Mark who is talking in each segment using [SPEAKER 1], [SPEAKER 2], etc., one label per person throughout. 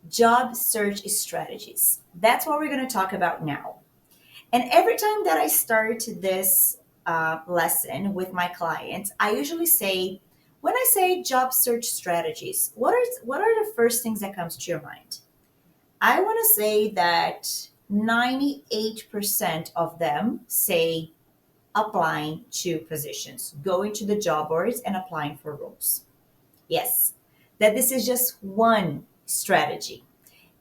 [SPEAKER 1] job search strategies. That's what we're going to talk about now. And every time that I start this lesson with my clients, I usually say, when I say job search strategies, what are the first things that comes to your mind? I want to say that 98% of them say applying to positions, going to the job boards and applying for roles. Yes, that this is just one strategy.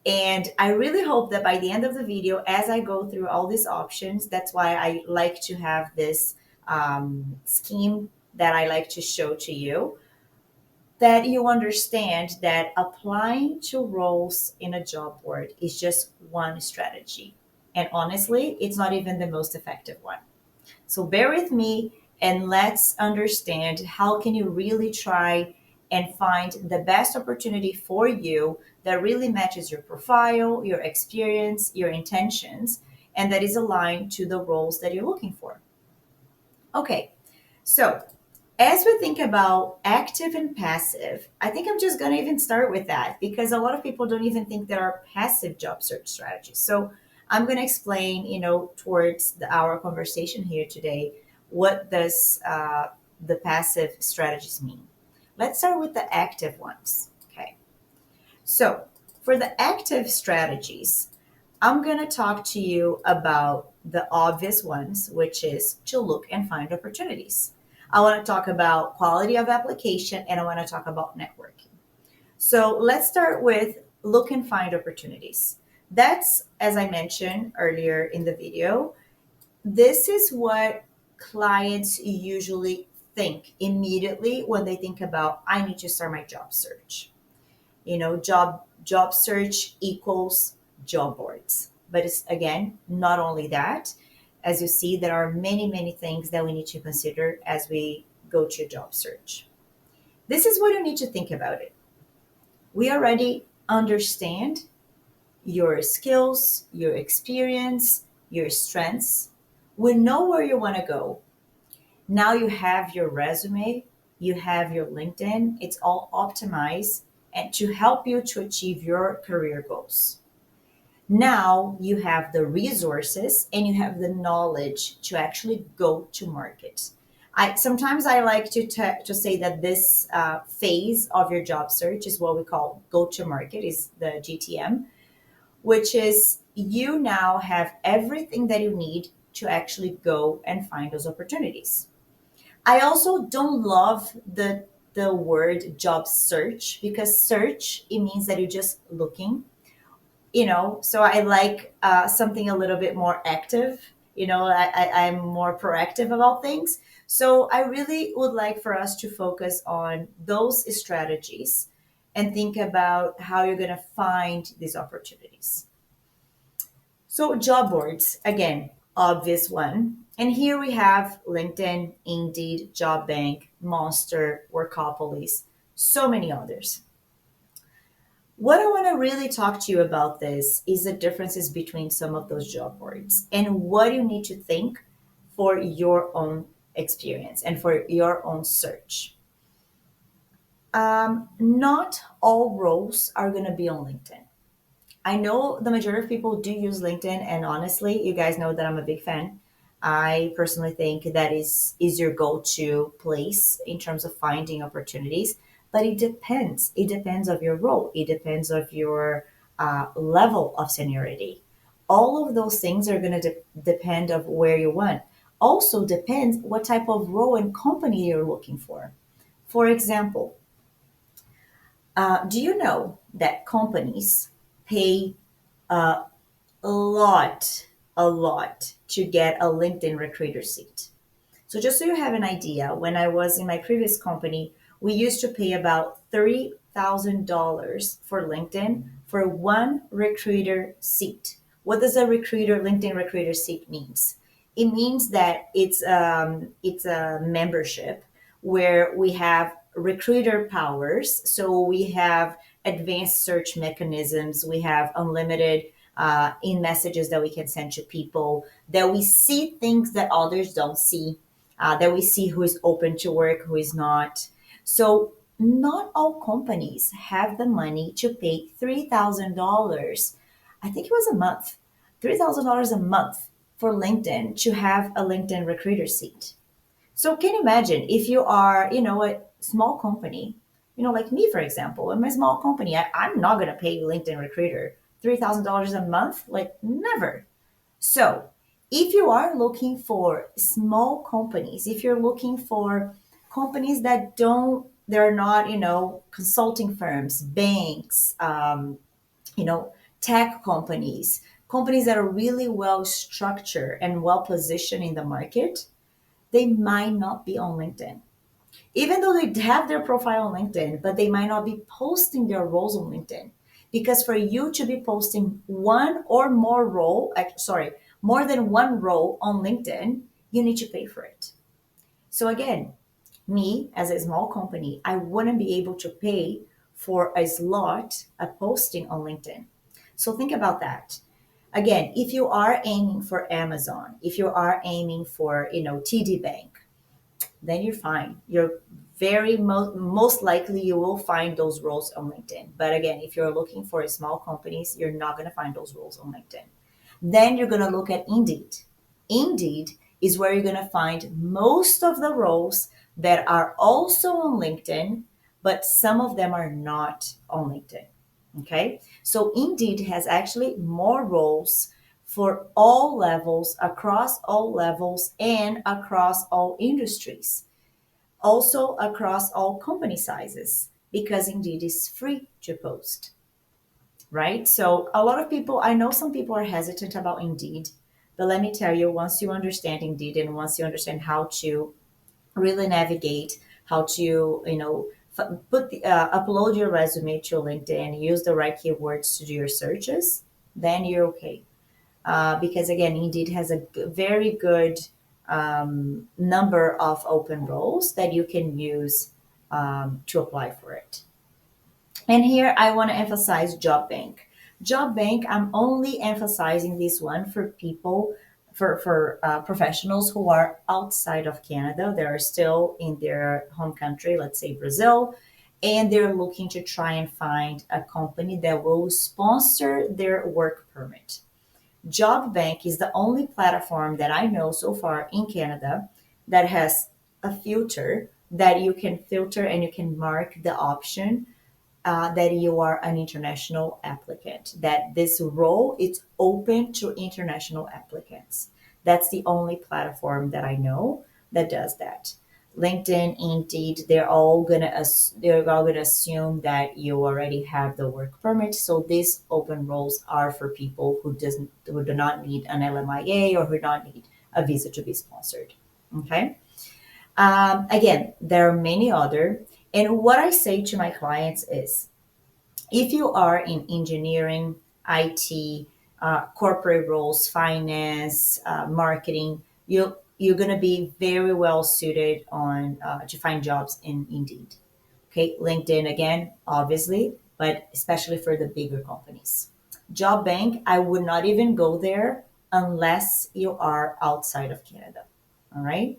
[SPEAKER 1] And I really hope that by the end of the video, as I go through all these options, that's why I like to have this scheme that I like to show to you, that you understand that applying to roles in a job board is just one strategy. And honestly, it's not even the most effective one. So bear with me and let's understand how can you really try and find the best opportunity for you that really matches your profile, your experience, your intentions, and that is aligned to the roles that you're looking for. Okay, so as we think about active and passive, I think I'm just going to even start with that because a lot of people don't even think there are passive job search strategies. So I'm going to explain, towards our conversation here today, what does the passive strategies mean. Let's start with the active ones. Okay. So for the active strategies, I'm going to talk to you about the obvious ones, which is to look and find opportunities. I want to talk about quality of application and I want to talk about networking. So let's start with look and find opportunities. That's, as I mentioned earlier in the video, this is what clients usually think immediately when they think about, I need to start my job search. Job search equals job boards. But it's, again, not only that. As you see, there are many things that we need to consider as we go to a job search. This is what you need to think about it. We already understand your skills, your experience, your strengths. We know where you want to go. Now you have your resume, you have your LinkedIn, it's all optimized and to help you to achieve your career goals. Now you have the resources and you have the knowledge to actually go to market. I like to say that this phase of your job search is what we call go to market, is the GTM, which is you now have everything that you need to actually go and find those opportunities. I also don't love the word job search because search, it means that you're just looking, so I like something a little bit more active. I'm more proactive about things. So I really would like for us to focus on those strategies and think about how you're going to find these opportunities. So job boards, again, obvious one. And here we have LinkedIn, Indeed, Job Bank, Monster, Workopolis, so many others. What I want to really talk to you about this is the differences between some of those job boards and what you need to think for your own experience and for your own search. Not all roles are going to be on LinkedIn. I know the majority of people do use LinkedIn, and honestly, you guys know that I'm a big fan. I personally think that is your go-to place in terms of finding opportunities, but it depends. It depends of your role. It depends of your level of seniority. All of those things are going to depend of where you want. Also depends what type of role and company you're looking for. For example, do you know that companies pay a lot to get a LinkedIn recruiter seat? So just so you have an idea, when I was in my previous company, we used to pay about $30,000 for LinkedIn for one recruiter seat. What does a LinkedIn recruiter seat means? It means that it's a membership where we have recruiter powers. So we have advanced search mechanisms. We have unlimited in messages that we can send to people, that we see things that others don't see, that we see who is open to work, who is not. So not all companies have the money to pay $3,000. I think it was a month, $3,000 a month for LinkedIn to have a LinkedIn recruiter seat. So can you imagine if you are, a small company, like me, for example, in my small company, I'm not going to pay LinkedIn recruiter $3,000 a month, like never. So, if you are looking for small companies, if you're looking for companies they're not, consulting firms, banks, you know, tech companies, companies that are really well structured and well positioned in the market, they might not be on LinkedIn, even though they have their profile on LinkedIn, but they might not be posting their roles on LinkedIn. Because for you to be posting one or more role, sorry, more than one role on LinkedIn, you need to pay for it. So again, me as a small company, I wouldn't be able to pay for a slot, a posting on LinkedIn. So think about that. Again, if you are aiming for Amazon, if you are aiming for, TD Bank, then you're fine. You're most likely you will find those roles on LinkedIn. But again, if you're looking for small companies, you're not going to find those roles on LinkedIn. Then you're going to look at Indeed. Indeed is where you're going to find most of the roles that are also on LinkedIn, but some of them are not on LinkedIn. Okay. So Indeed has actually more roles for all levels, across all levels, and across all industries. Also across all company sizes, because Indeed is free to post, right? So a lot of people, I know some people are hesitant about Indeed, but let me tell you, once you understand Indeed and once you understand how to really navigate, how to, upload your resume to LinkedIn, use the right keywords to do your searches, then you're okay. Because again, Indeed has a very good number of open roles that you can use to apply for it. And here I want to emphasize Job Bank. Job Bank, I'm only emphasizing this one for people, for professionals who are outside of Canada. They're still in their home country, let's say Brazil, and they're looking to try and find a company that will sponsor their work permit. Job Bank is the only platform that I know so far in Canada that has a filter that you can filter and you can mark the option that you are an international applicant, that this role is open to international applicants. That's the only platform that I know that does that. LinkedIn, Indeed, they're all gonna assume that you already have the work permit. So these open roles are for people who do not need an LMIA or who do not need a visa to be sponsored. Okay. Again, there are many other. And what I say to my clients is, if you are in engineering, IT, corporate roles, finance, marketing, you're going to be very well suited on to find jobs in Indeed. Okay, LinkedIn again, obviously, but especially for the bigger companies. Job Bank, I would not even go there unless you are outside of Canada. All right.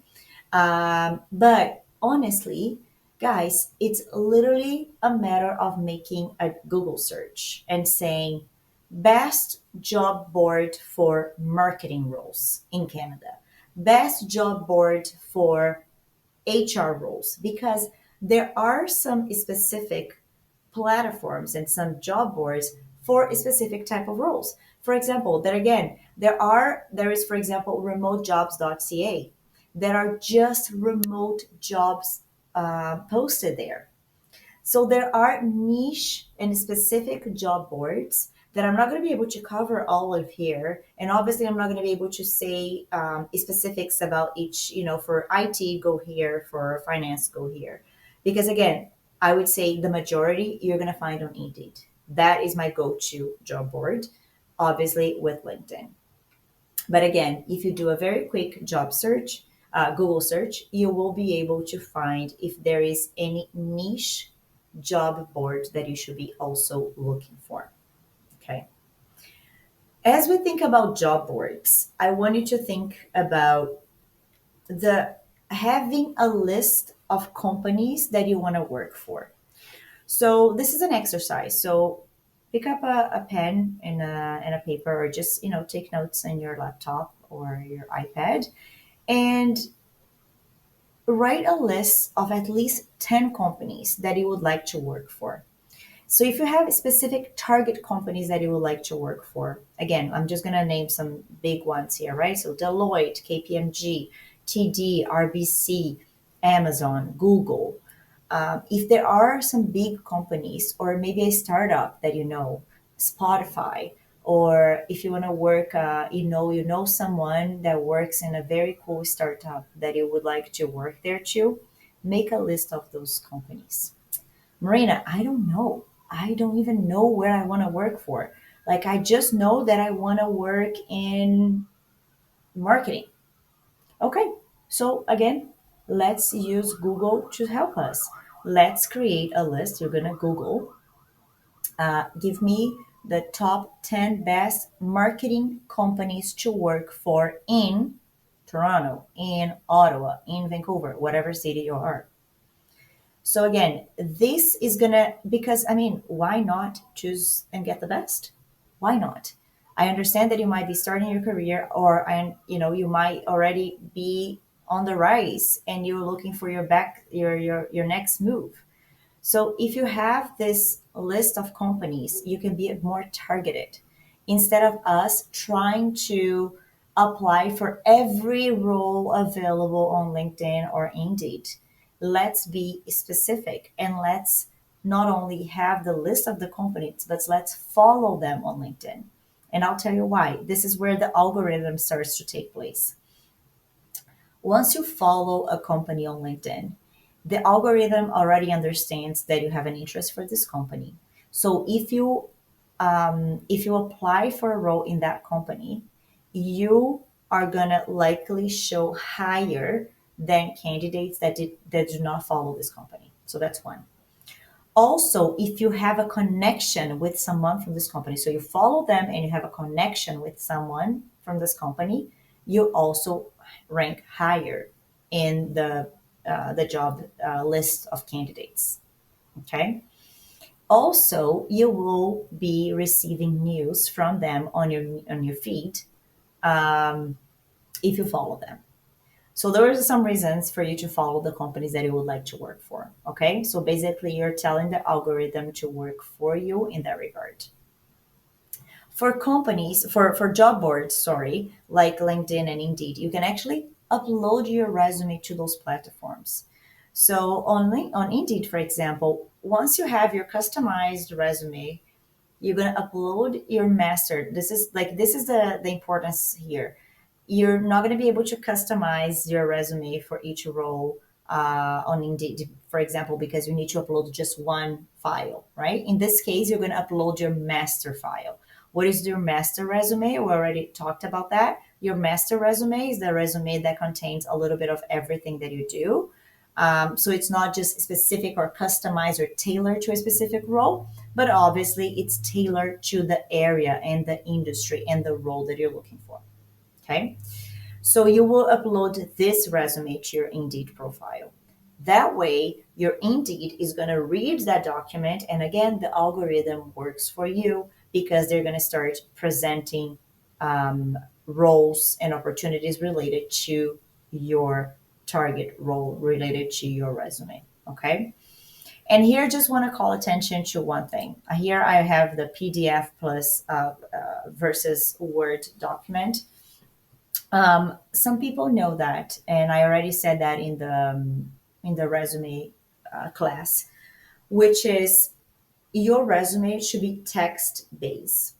[SPEAKER 1] But honestly, guys, it's literally a matter of making a Google search and saying best job board for marketing roles in Canada, best job board for HR roles, because there are some specific platforms and some job boards for a specific type of roles. For example, there is, for example, remotejobs.ca. There are just remote jobs posted there. So there are niche and specific job boards that I'm not going to be able to cover all of here. And obviously, I'm not going to be able to say specifics about each, for IT, go here, for finance, go here. Because again, I would say the majority you're going to find on Indeed. That is my go to job board, obviously, with LinkedIn. But again, if you do a very quick job search, Google search, you will be able to find if there is any niche job board that you should be also looking for. Okay. As we think about job boards, I want you to think about the having a list of companies that you want to work for. So this is an exercise. So pick up a pen and a paper, or just take notes on your laptop or your iPad, and write a list of at least 10 companies that you would like to work for. So if you have specific target companies that you would like to work for, again, I'm just going to name some big ones here, right? So Deloitte, KPMG, TD, RBC, Amazon, Google. If there are some big companies, or maybe a startup that Spotify, or if you want to work, you know someone that works in a very cool startup that you would like to work there too, make a list of those companies. Marina, I don't know. I don't even know where I want to work for. Like, I just know that I want to work in marketing. Okay, so again, let's use Google to help us. Let's create a list. You're going to Google, give me the top 10 best marketing companies to work for in Toronto, in Ottawa, in Vancouver, whatever city you are. So again, this is gonna, because I mean, why not choose and get the best? Why not? I understand that you might be starting your career, or and you might already be on the rise and you're looking for your next move. So if you have this list of companies, you can be more targeted instead of us trying to apply for every role available on LinkedIn or Indeed. Let's be specific, and let's not only have the list of the companies, but let's follow them on LinkedIn. And I'll tell you why. This is where the algorithm starts to take place. Once you follow a company on LinkedIn, the algorithm already understands that you have an interest for this company. So if you apply for a role in that company, you are gonna likely show higher than candidates that do not follow this company. So that's one. Also, if you have a connection with someone from this company, so you follow them and you have a connection with someone from this company, you also rank higher in the job list of candidates. Okay. Also, you will be receiving news from them on your feed, um, if you follow them. So there are some reasons for you to follow the companies that you would like to work for. Okay. So basically, you're telling the algorithm to work for you in that regard. For companies, for job boards, sorry, like LinkedIn and Indeed, you can actually upload your resume to those platforms. So on Indeed, for example, once you have your customized resume, you're going to upload your master. This is the importance here. You're not going to be able to customize your resume for each role on Indeed, for example, because you need to upload just one file, right? In this case, you're going to upload your master file. What is your master resume? We already talked about that. Your master resume is the resume that contains a little bit of everything that you do. So it's not just specific or customized or tailored to a specific role, but obviously it's tailored to the area and the industry and the role that you're looking for. Okay. So you will upload this resume to your Indeed profile. That way, your Indeed is going to read that document. And again, the algorithm works for you because they're going to start presenting roles and opportunities related to your target role, related to your resume. Okay. And here, I just want to call attention to one thing. Here, I have the PDF plus versus Word document. Some people know that, and I already said that in the resume class, which is your resume should be text based.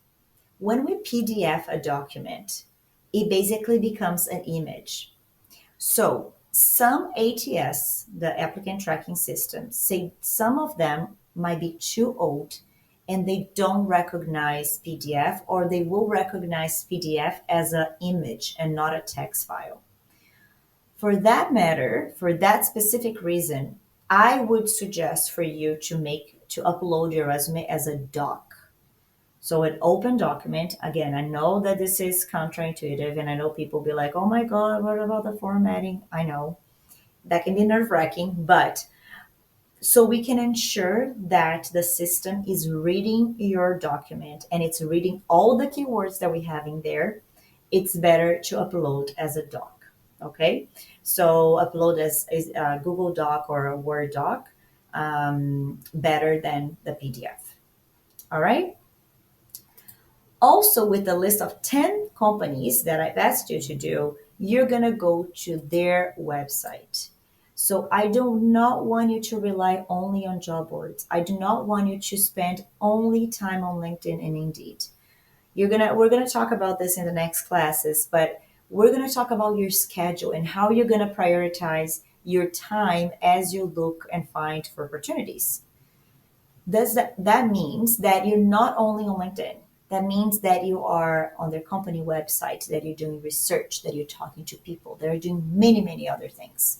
[SPEAKER 1] When we PDF a document, it basically becomes an image. So some ATS, the applicant tracking system, say some of them might be too old and they don't recognize PDF, or they will recognize PDF as an image and not a text file. For that matter, for that specific reason, I would suggest for you to upload your resume as a doc. So an open document, again, I know that this is counterintuitive and I know people be like, oh my God, what about the formatting? I know. That can be nerve wracking, but so we can ensure that the system is reading your document and it's reading all the keywords that we have in there. It's better to upload as a doc. Okay, so upload as a Google Doc or a Word doc, better than the PDF. All right. Also, with the list of 10 companies that I've asked you to do, you're going to go to their website. So I do not want you to rely only on job boards. I do not want you to spend only time on LinkedIn and Indeed. We're gonna talk about this in the next classes, but we're gonna talk about your schedule and how you're gonna prioritize your time as you look and find for opportunities. That means that you're not only on LinkedIn. That means that you are on their company website, that you're doing research, that you're talking to people, that are doing many, many other things.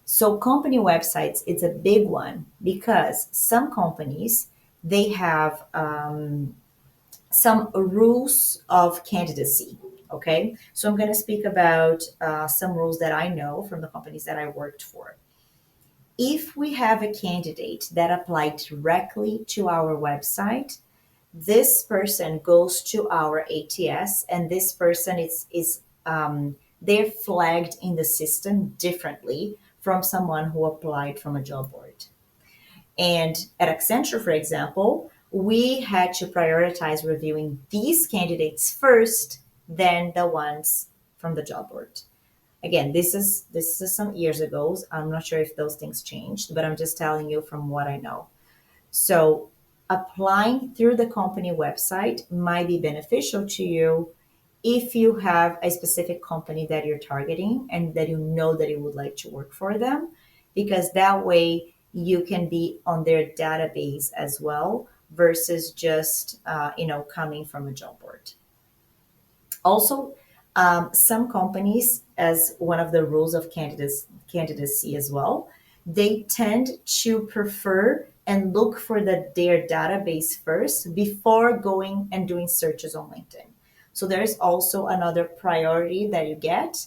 [SPEAKER 1] So company websites, it's a big one because some companies, they have some rules of candidacy. Okay, so I'm going to speak about some rules that I know from the companies that I worked for. If we have a candidate that applied directly to our website, this person goes to our ATS, and this person is they're flagged in the system differently from someone who applied from a job board. And at Accenture, for example, we had to prioritize reviewing these candidates first than the ones from the job board. Again, this is some years ago. I'm not sure if those things changed, but I'm just telling you from what I know. So applying through the company website might be beneficial to you if you have a specific company that you're targeting and that you know that you would like to work for them, because that way you can be on their database as well versus just coming from a job board. Also, some companies, as one of the rules of candidacy as well, they tend to prefer and look for their database first before going and doing searches on LinkedIn. So there's also another priority that you get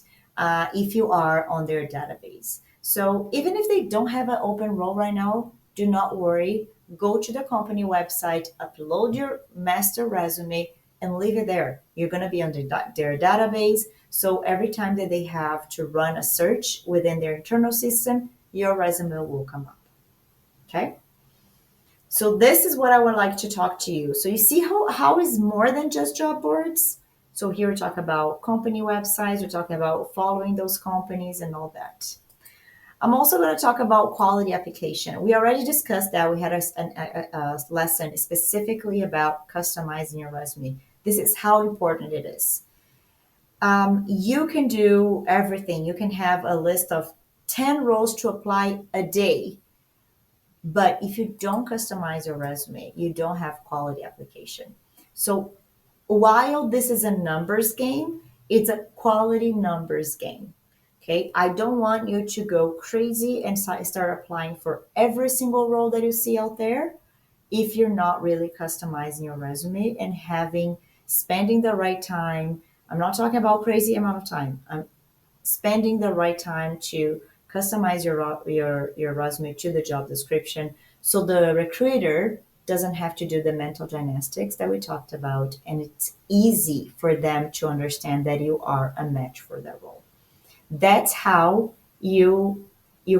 [SPEAKER 1] if you are on their database. So even if they don't have an open role right now, do not worry. Go to the company website, upload your master resume, and leave it there. You're going to be on their database. So every time that they have to run a search within their internal system, your resume will come up. Okay. So this is what I would like to talk to you. So you see how is more than just job boards. So here we talk about company websites. We're talking about following those companies and all that. I'm also going to talk about quality application. We already discussed that. We had a lesson specifically about customizing your resume. This is how important it is. You can do everything. You can have a list of 10 roles to apply a day. But if you don't customize your resume, you don't have quality application. So while this is a numbers game, it's a quality numbers game. Okay, I don't want you to go crazy and start applying for every single role that you see out there if you're not really customizing your resume and spending the right time. I'm not talking about crazy amount of time. I'm spending the right time to customize your resume to the job description so the recruiter doesn't have to do the mental gymnastics that we talked about, and it's easy for them to understand that you are a match for that role. That's how you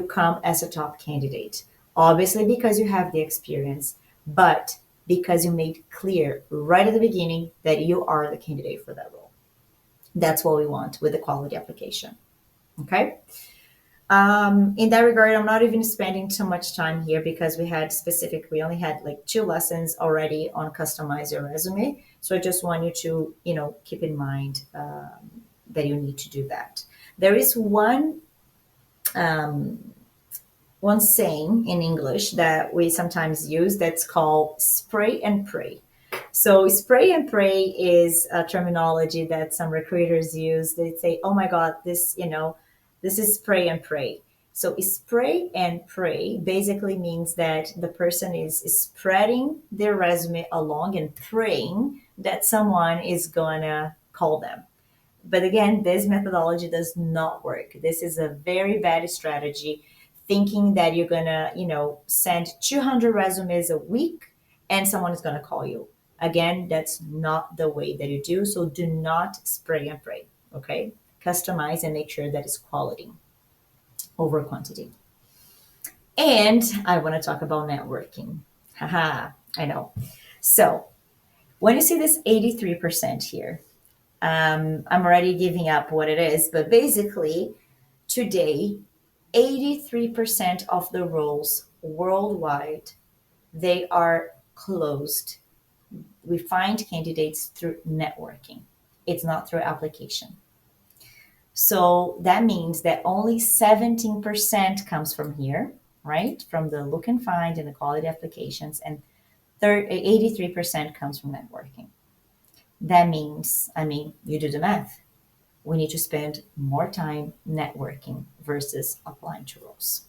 [SPEAKER 1] come as a top candidate. Obviously, because you have the experience, but because you made clear right at the beginning that you are the candidate for that role. That's what we want with the quality application. Okay. In that regard, I'm not even spending too much time here because we only had like 2 lessons already on customize your resume. So I just want you to, keep in mind that you need to do that. There is one saying in English that we sometimes use that's called spray and pray. So spray and pray is a terminology that some recruiters use. They say, "Oh my God, this is spray and pray." So spray and pray basically means that the person is spreading their resume along and praying that someone is gonna call them. But again, this methodology does not work. This is a very bad strategy, thinking that you're gonna, send 200 resumes a week and someone is gonna call you. Again, that's not the way that you do. So do not spray and pray. Okay, customize and make sure that it's quality over quantity. And I want to talk about networking. Haha, I know. So when you see this 83% here, I'm already giving up what it is, but basically, today, 83% of the roles worldwide, they are closed. We find candidates through networking. It's not through application. So that means that only 17% comes from here, right? From the look and find and the quality applications, and 83% comes from networking. That means, you do the math. We need to spend more time networking versus applying to roles.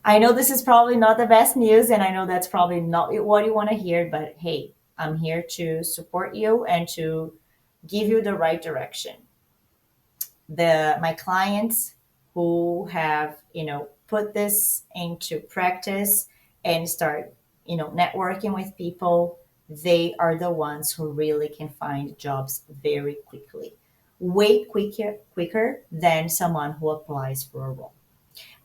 [SPEAKER 1] I know this is probably not the best news, and I know that's probably not what you want to hear, but hey, I'm here to support you and to give you the right direction. My clients who have put this into practice and start networking with people, they are the ones who really can find jobs very quickly, way quicker than someone who applies for a role.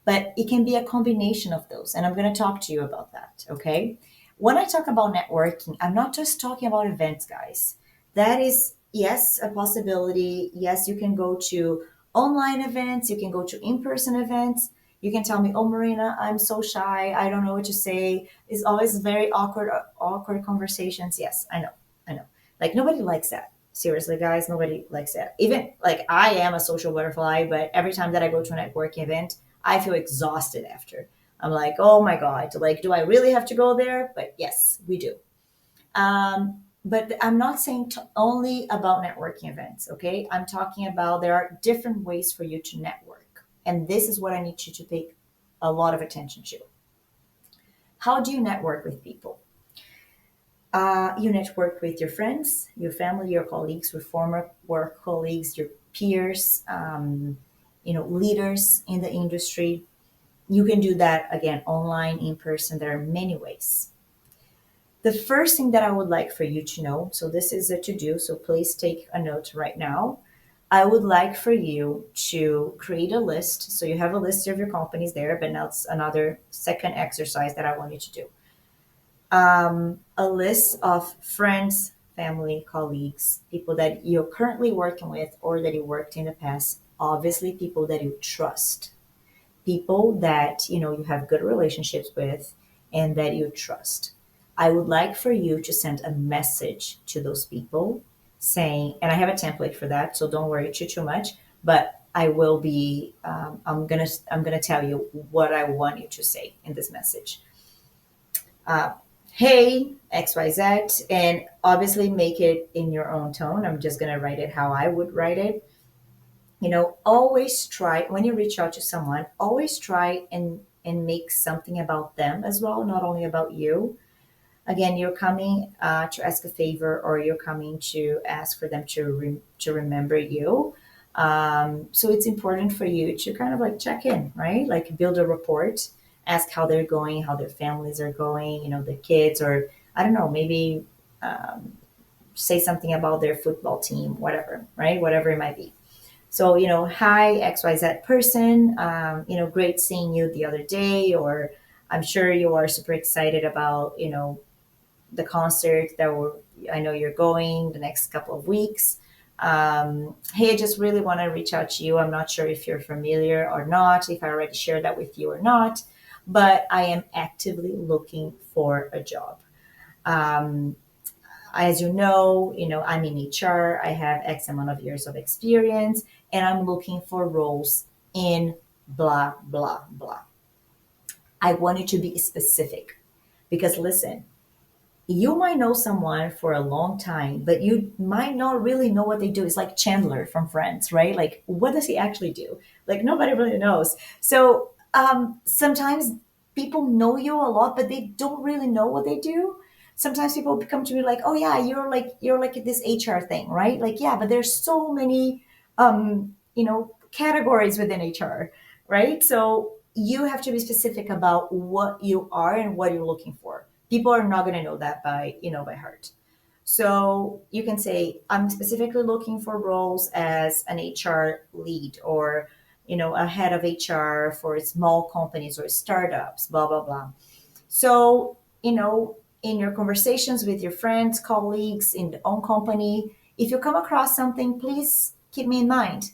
[SPEAKER 1] But it can be a combination of those, and I'm going to talk to you about that. Okay, when I talk about networking, I'm not just talking about events, guys. That is, yes, a possibility. Yes, you can go to online events, you can go to in-person events. You can tell me, oh, Marina, I'm so shy, I don't know what to say. It's always very awkward conversations. Yes, I know, like nobody likes that. Seriously, guys, nobody likes that. Even like I am a social butterfly, but every time that I go to a networking event, I feel exhausted after. I'm like, oh my God, like, do I really have to go there? But yes, we do. But I'm not saying only about networking events, okay? I'm talking about there are different ways for you to network. And this is what I need you to pay a lot of attention to. How do you network with people? You network with your friends, your family, your colleagues, your former work colleagues, your peers, leaders in the industry. You can do that again online, in person. There are many ways. The first thing that I would like for you to know, so this is a to do, so please take a note right now. I would like for you to create a list. So you have a list of your companies there, but now it's another second exercise that I want you to do. A list of friends, family, colleagues, people that you're currently working with or that you worked in the past, obviously people that you trust, people that you have good relationships with and that you trust. I would like for you to send a message to those people saying, and I have a template for that, so don't worry too much, but I will be I'm gonna tell you what I want you to say in this message. uh, Hey, XYZ, and obviously make it in your own tone. I'm just going to write it how I would write it. Always try when you reach out to someone, always try and make something about them as well, not only about you. Again, you're coming to ask a favor, or you're coming to ask for them to remember you. So it's important for you to kind of like check in, right? Like build a report, ask how they're going, how their families are going, the kids, or I don't know, maybe um, say something about their football team, whatever, right? Whatever it might be. So, hi, XYZ person, great seeing you the other day, or I'm sure you are super excited about, the concert I know you're going the next couple of weeks. Hey, I just really want to reach out to you. I'm not sure if you're familiar or not, if I already shared that with you or not, but I am actively looking for a job. Um, as I'm in HR. I have X amount of years of experience, and I'm looking for roles in blah blah blah. I want you to be specific because listen, you might know someone for a long time, but you might not really know what they do. It's like Chandler from Friends, right? Like, what does he actually do? Like, nobody really knows. So sometimes people know you a lot, but they don't really know what they do. Sometimes people come to me like, oh yeah, you're like this HR thing, right? Like, yeah, but there's so many categories within HR, right? So you have to be specific about what you are and what you're looking for. People are not going to know that by heart. So you can say, I'm specifically looking for roles as an HR lead, or a head of HR for small companies or startups, blah blah blah. So, in your conversations with your friends, colleagues, in the own company, if you come across something, please keep me in mind.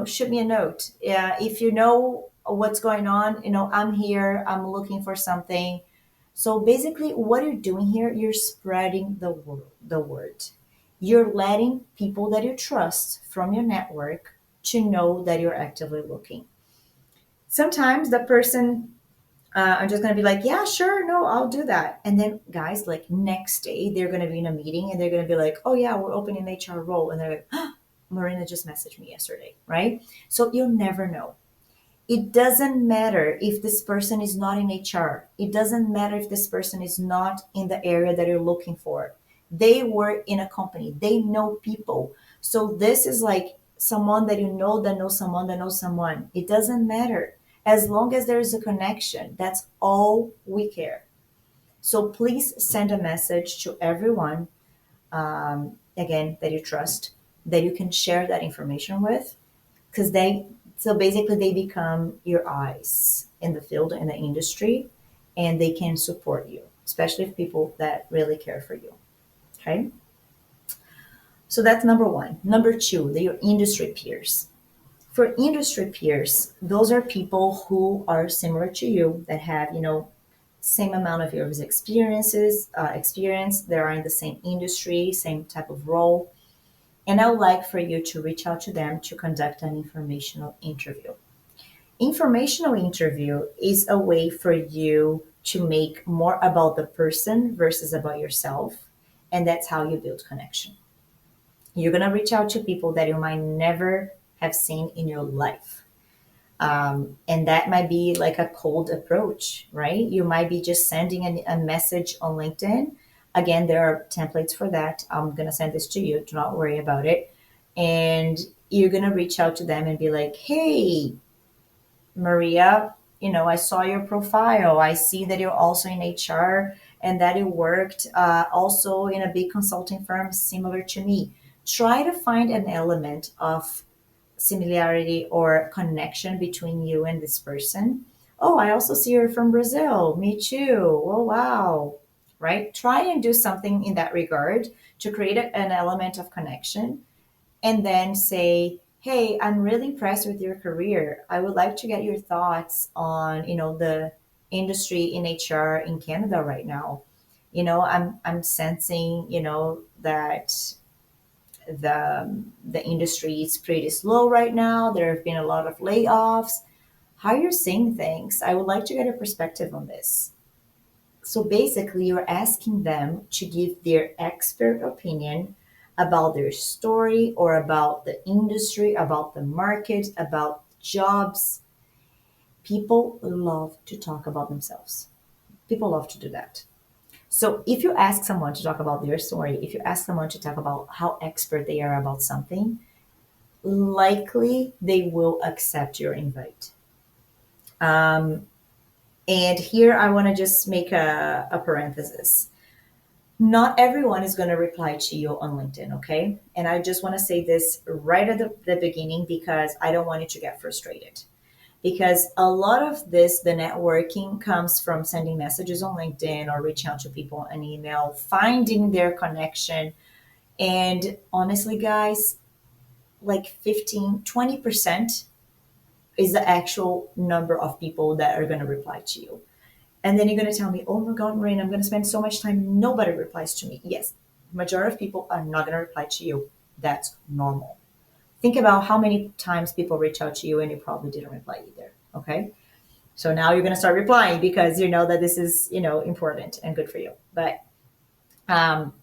[SPEAKER 1] Shoot me a note. If you know what's going on, I'm here, I'm looking for something. So basically, what you're doing here, you're spreading the word. You're letting people that you trust from your network to know that you're actively looking. Sometimes the person, I'm just going to be like, yeah, sure, no, I'll do that. And then, guys, like next day, they're going to be in a meeting and they're going to be like, oh, yeah, we're opening an HR role. And they're like, oh, Marina just messaged me yesterday, right? So you'll never know. It doesn't matter if this person is not in HR. It doesn't matter if this person is not in the area that you're looking for. They work in a company, they know people. So this is like someone that you know that knows someone that knows someone. It doesn't matter. As long as there is a connection, that's all we care. So please send a message to everyone, again, that you trust, that you can share that information with, because basically they become your eyes in the field, in the industry, and they can support you, especially if people that really care for you. Okay, so that's number one. Number two, they're your industry peers. For industry peers, those are people who are similar to you, that have same amount of years experience. They are in the same industry, same type of role, and I would like for you to reach out to them to conduct an informational interview. Informational interview is a way for you to make more about the person versus about yourself, and that's how you build connection. You're going to reach out to people that you might never have seen in your life. And that might be like a cold approach, right? You might be just sending a message on LinkedIn. Again, there are templates for that. I'm going to send this to you. Do not worry about it. And you're going to reach out to them and be like, hey, Maria, I saw your profile. I see that you're also in HR and that you worked also in a big consulting firm similar to me. Try to find an element of similarity or connection between you and this person. Oh, I also see you're from Brazil. Me too. Oh, wow. Right? Try and do something in that regard to create an element of connection, and then say, hey, I'm really impressed with your career. I would like to get your thoughts on, the industry in HR in Canada right now. I'm sensing, that the industry is pretty slow right now. There have been a lot of layoffs. How you're seeing things? I would like to get a perspective on this. So basically, you're asking them to give their expert opinion about their story or about the industry, about the market, about jobs. People love to talk about themselves. People love to do that. So if you ask someone to talk about their story, if you ask someone to talk about how expert they are about something, likely they will accept your invite. Um, and here I want to just make a parenthesis. Not everyone is going to reply to you on LinkedIn, okay? And I just want to say this right at the beginning because I don't want you to get frustrated. Because a lot of this, the networking, comes from sending messages on LinkedIn or reaching out to people on email, finding their connection. And honestly, guys, like 15, 20% is the actual number of people that are going to reply to you. And then you're going to tell me, oh my God, Marina, I'm going to spend so much time. Nobody replies to me. Yes, majority of people are not going to reply to you. That's normal. Think about how many times people reach out to you and you probably didn't reply either. Okay. So now you're going to start replying because you know that this is, important and good for you. But um,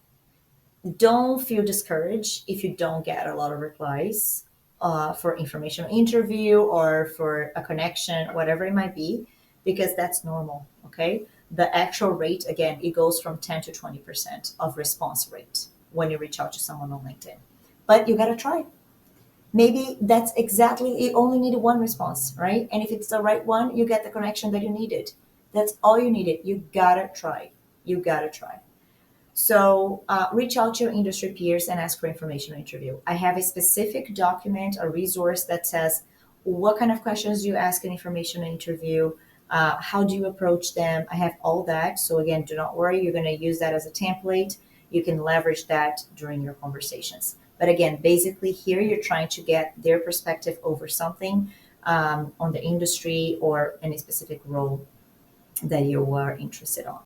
[SPEAKER 1] don't feel discouraged if you don't get a lot of replies for informational interview or for a connection, whatever it might be, because that's normal. Okay. the actual rate, again, it goes from 10 to 20% of response rate when you reach out to someone on LinkedIn. But you got to try. Maybe that's exactly, you only needed one response, right? And if it's the right one, you get the connection that you needed. That's all you needed. You gotta try. You gotta try. So reach out to your industry peers and ask for information on interview. I have a specific document, a resource that says what kind of questions do you ask in information on interview, how do you approach them. I have all that. So again, do not worry. You're going to use that as a template. You can leverage that during your conversations. But again, basically here you're trying to get their perspective over something on the industry or any specific role that you are interested on.